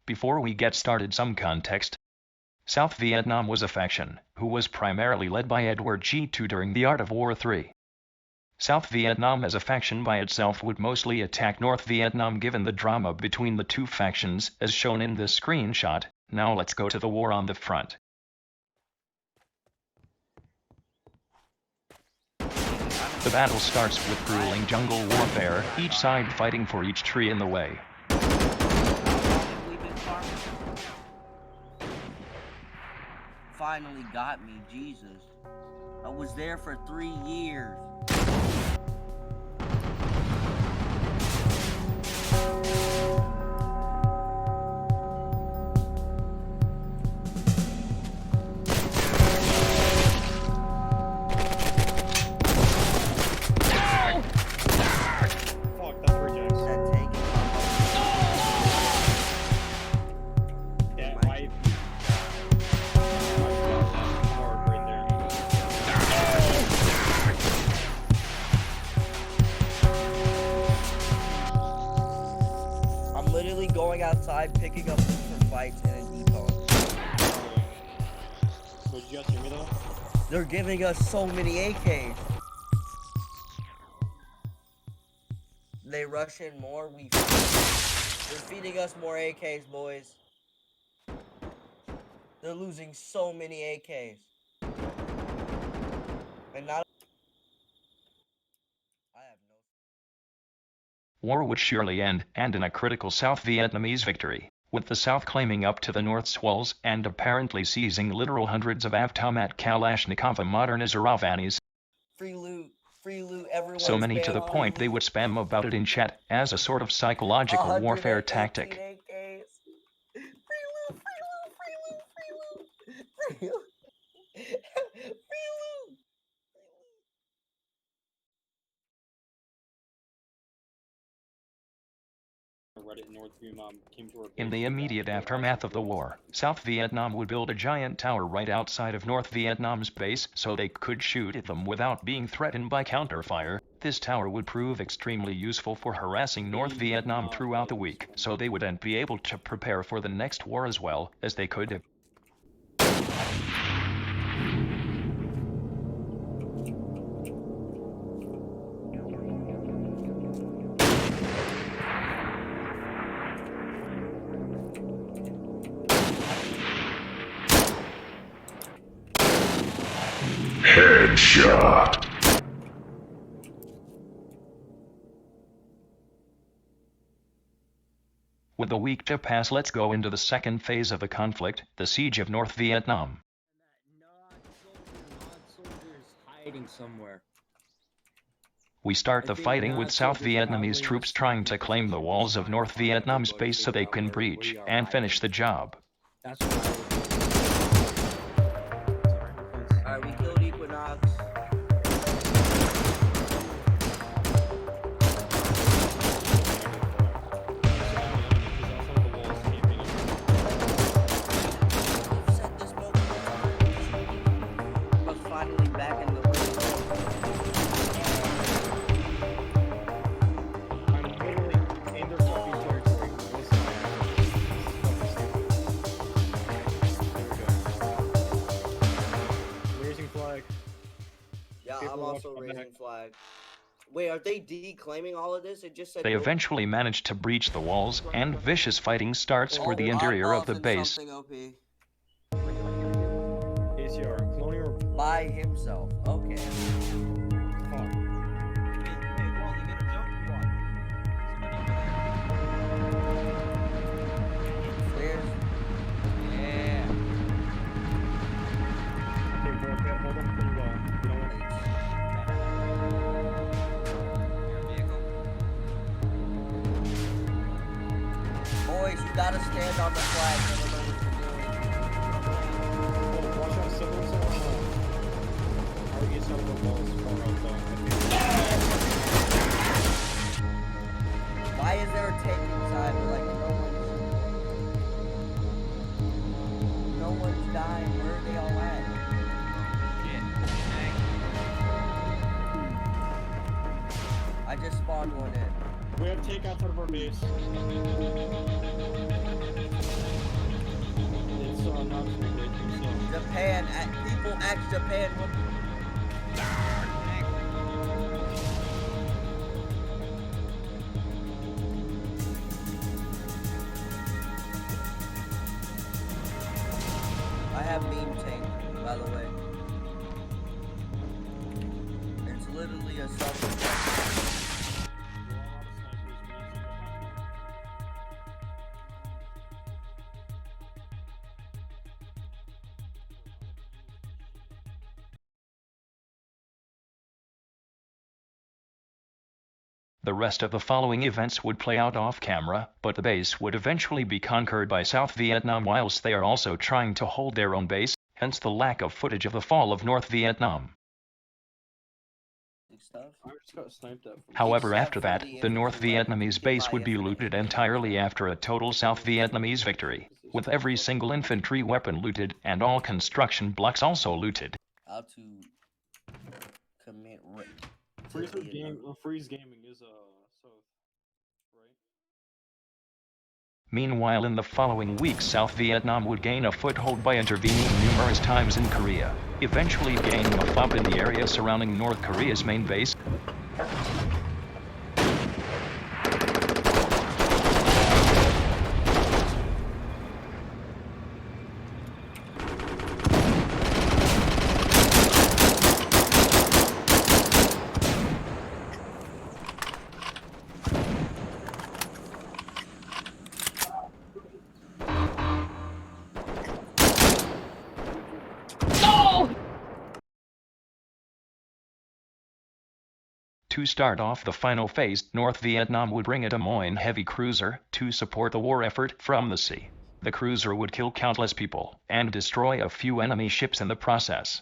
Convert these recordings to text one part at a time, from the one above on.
Before we get started, some context. South Vietnam was a faction, who was primarily led by Edward G. II during the Art of War III. South Vietnam as a faction by itself would mostly attack North Vietnam given the drama between the two factions, as shown in this screenshot. Now let's go to the war on the front. The battle starts with grueling jungle warfare, each side fighting for each tree in the way. Finally got me, Jesus. I was there for 3 years. Going outside, picking up for fights in a depot. What did you guys hear me though? They're giving us so many AKs. They rush in more, they're feeding us more AKs, boys. They're losing so many AKs. And not War would surely end, and in a critical South Vietnamese victory, with the South claiming up to the North's walls and apparently seizing literal hundreds of Avtomat Kalashnikov modern Azeravanis. Free loot, everyone. So many to the point they would spam about it in chat as a sort of psychological warfare tactic. Free loot, free loot. In the immediate aftermath of the war, South Vietnam would build a giant tower right outside of North Vietnam's base so they could shoot at them without being threatened by counterfire. This tower would prove extremely useful for harassing North Vietnam throughout the week, so they would then be able to prepare for the next war as well as they could. Headshot. With a week to pass, let's go into the second phase of the conflict, the siege of North Vietnam. Hiding somewhere. We start the fighting with South Vietnamese troops trying to claim the walls of North Vietnam's base so they can breach and finish the job. That's what Alright, we killed Equinox. Finally back in the ring. I'm literally in their fucking territory. Raising flag. Yeah, I'm also raising flag. Wait, are they declaiming all of this? It just said They eventually managed to breach the walls, and vicious fighting starts for the interior of the base. ACR, colonial By himself. Okay. Boys, you gotta stand on the flag. I don't know what you're doing. watch out, civil. How we get some of the walls from Why is there a tank inside? Like, no one's dying. Where are they all at? I just spawned one in. We have take outside of our base. Japan. People at Japan will. I have meme tank, by the way. It's literally a self-defense. The rest of the following events would play out off camera, but the base would eventually be conquered by South Vietnam whilst they are also trying to hold their own base, hence the lack of footage of the fall of North Vietnam. Stuff. I just got sniped at. However, Except after for that, the the North infantry Vietnamese weapons, base you would can be buy looted infantry entirely weapons. after a total South Vietnamese victory, with every single infantry weapon looted and all construction blocks also looted. How to commit rape. Freeze Gaming is south, right? Meanwhile, in the following weeks, South Vietnam would gain a foothold by intervening numerous times in Korea, eventually gaining a fob in the area surrounding North Korea's main base. To start off the final phase, North Vietnam would bring a Des Moines heavy cruiser to support the war effort from the sea. The cruiser would kill countless people and destroy a few enemy ships in the process.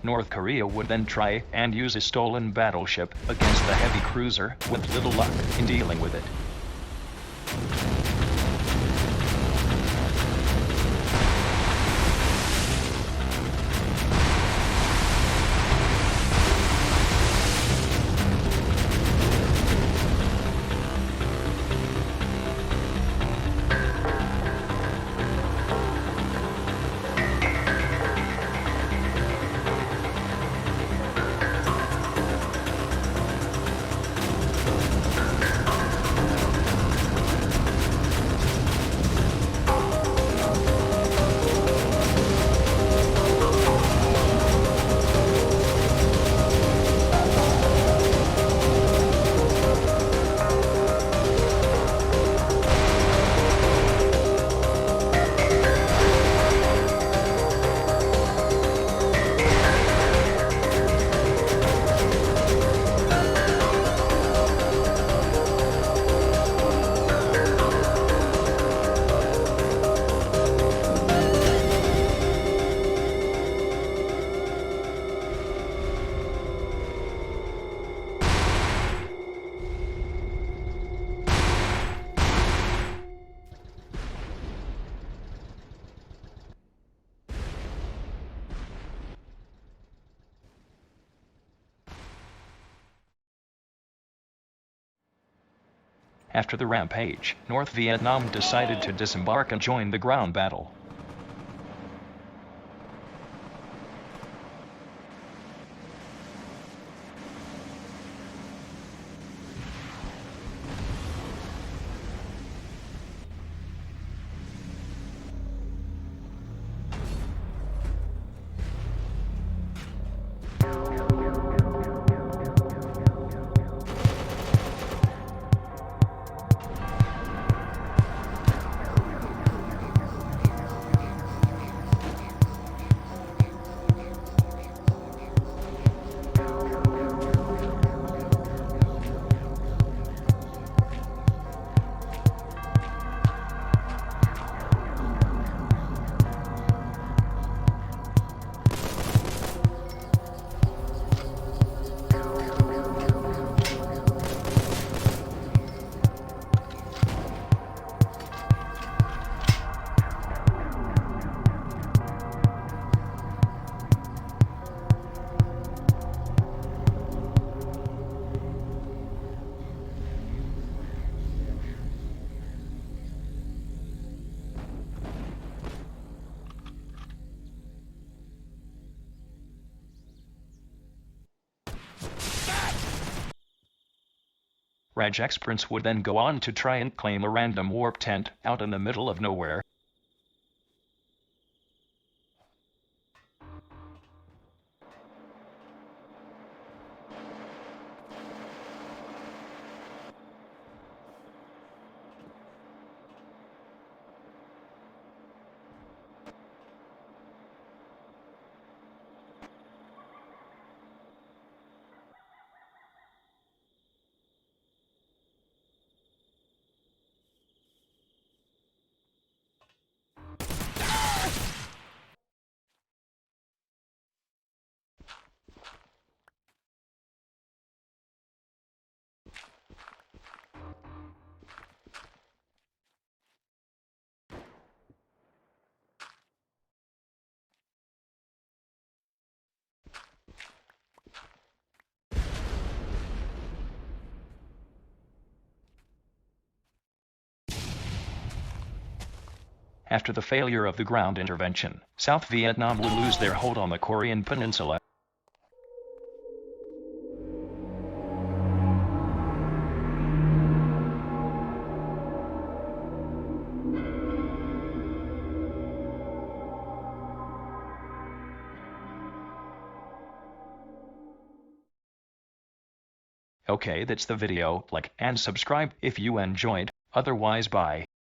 North Korea would then try and use a stolen battleship against the heavy cruiser, with little luck in dealing with it. After the rampage, North Vietnam decided to disembark and join the ground battle. Rajek's prince would then go on to try and claim a random warp tent out in the middle of nowhere. After the failure of the ground intervention, South Vietnam would lose their hold on the Korean peninsula. Okay, that's the video. Like and subscribe if you enjoyed. Otherwise, bye.